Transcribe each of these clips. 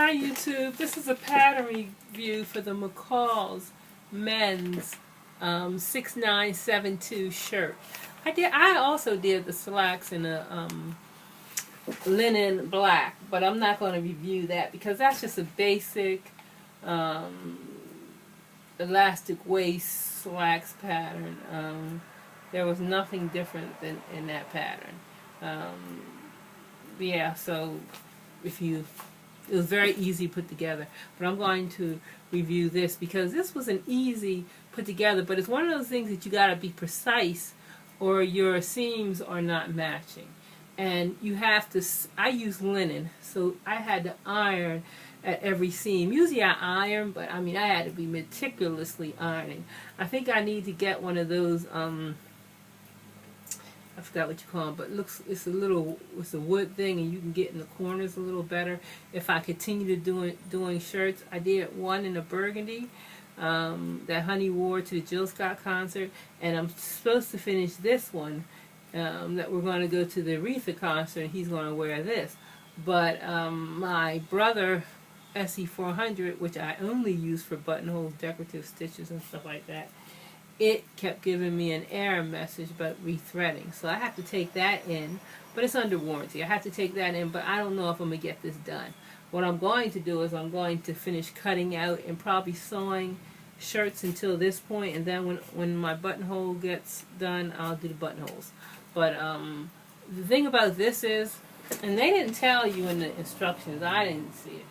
Hi YouTube, this is a pattern review for the McCall's men's 6972 shirt. I also did the slacks in a linen black, but I'm not going to review that because that's just a basic elastic waist slacks pattern. There was nothing different than in that pattern. Yeah, so it was very easy put together, but I'm going to review this because this was an easy put together, but it's one of those things that you got to be precise or your seams are not matching. And you have to, I use linen, so I had to iron at every seam. Usually I iron, but I mean I had to be meticulously ironing. I think I need to get one of those, I forgot what you call them, but it's a wood thing, and you can get in the corners a little better. If I continue to doing shirts, I did one in a burgundy that Honey wore to the Jill Scott concert, and I'm supposed to finish this one that we're going to go to the Aretha concert, and he's going to wear this. But my brother SE400, which I only use for buttonholes, decorative stitches, and stuff like that, it kept giving me an error message about rethreading. So I have to take that in, but it's under warranty. I have to take that in, but I don't know if I'm going to get this done. What I'm going to do is I'm going to finish cutting out and probably sewing shirts until this point, and then when my buttonhole gets done, I'll do the buttonholes. But the thing about this is, and they didn't tell you in the instructions, I didn't see it,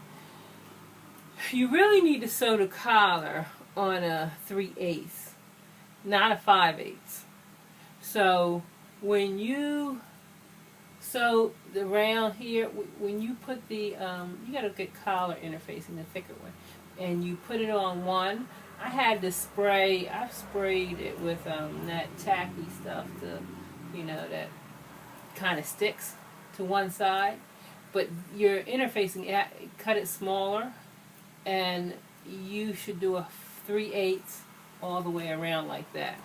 you really need to sew the collar on a 3/8. Not a 5/8. So when you sew the round here, when you put the you got to get collar interfacing, the thicker one, and you put it on one. I had to spray. I sprayed it with that tacky stuff, that kind of sticks to one side. But you're interfacing. Cut it smaller, and you should do a 3/8 all the way around like that,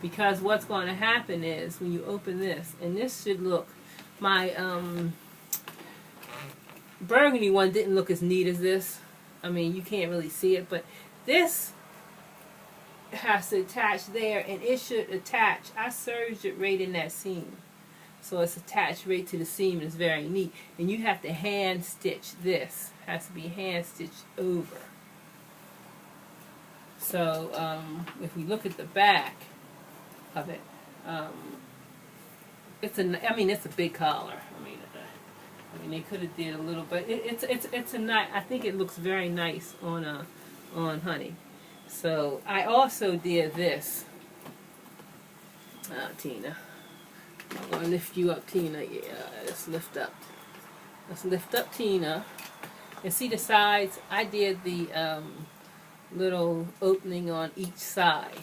because what's going to happen is when you open this, and this should look, my burgundy one didn't look as neat as this. I mean, you can't really see it, but this has to attach there, and it should attach. I serged it right in that seam, so it's attached right to the seam, and it's very neat. And you have to hand stitch this. It has to be hand stitched over. So if we look at the back of it, it's a big collar. I mean they could have did a little, but it's a nice. I think it looks very nice on Honey. So I also did this. Tina, I'm gonna lift you up, Tina. Yeah, let's lift up. Let's lift up, Tina. And see the sides. I did the little opening on each side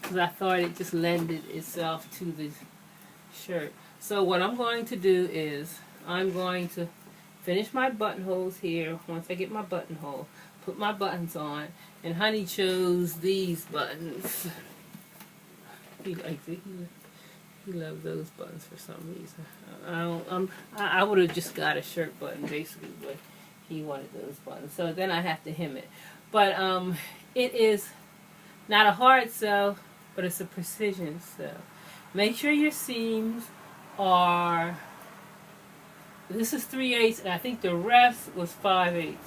because I thought it just lended itself to the shirt. So what I'm going to do is I'm going to finish my buttonholes here. Once I get my buttonhole, put my buttons on, and Honey chose these buttons. He likes it. He loves those buttons for some reason. I would have just got a shirt button basically, but he wanted those buttons. So then I have to hem it. But it is not a hard sew, but it's a precision sew. Make sure your seams are, this is 3/8, and I think the rest was 5/8.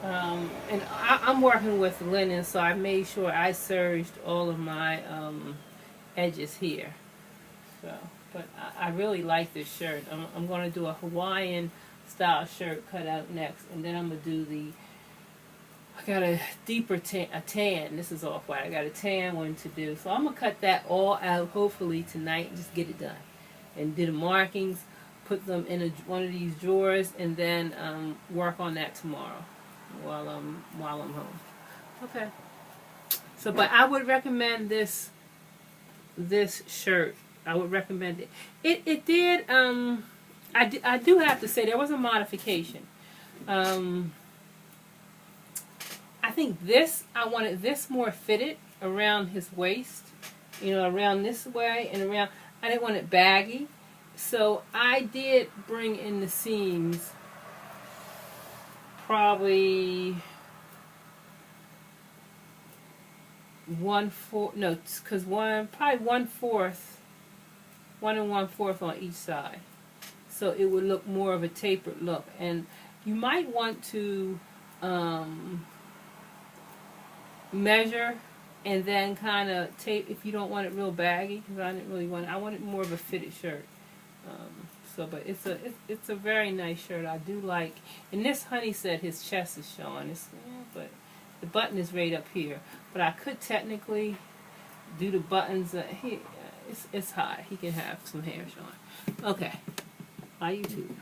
And I'm working with linen, so I made sure I serged all of my edges here. So, but I really like this shirt. I'm going to do a Hawaiian style shirt cut out next, and then I'm going to do I got a deeper tan. This is off white. I got a tan one to do. So I'm going to cut that all out hopefully tonight and just get it done. And do the markings, put them in one of these drawers, and then work on that tomorrow while I'm home. Okay. So, but I would recommend this shirt. I would recommend it. It did, I do have to say there was a modification. I think I wanted this more fitted around his waist, around this way and around. I didn't want it baggy, so I did bring in the seams probably 1/4, no, because probably 1/4, 1 1/4 on each side. So it would look more of a tapered look. And you might want to measure and then kind of tape if you don't want it real baggy, because I didn't really want it. I wanted more of a fitted shirt. But it's a very nice shirt. I do like. And this honey said his chest is showing. But the button is right up here. But I could technically do the buttons. It's high. He can have some hair showing. Okay. Bye, YouTube.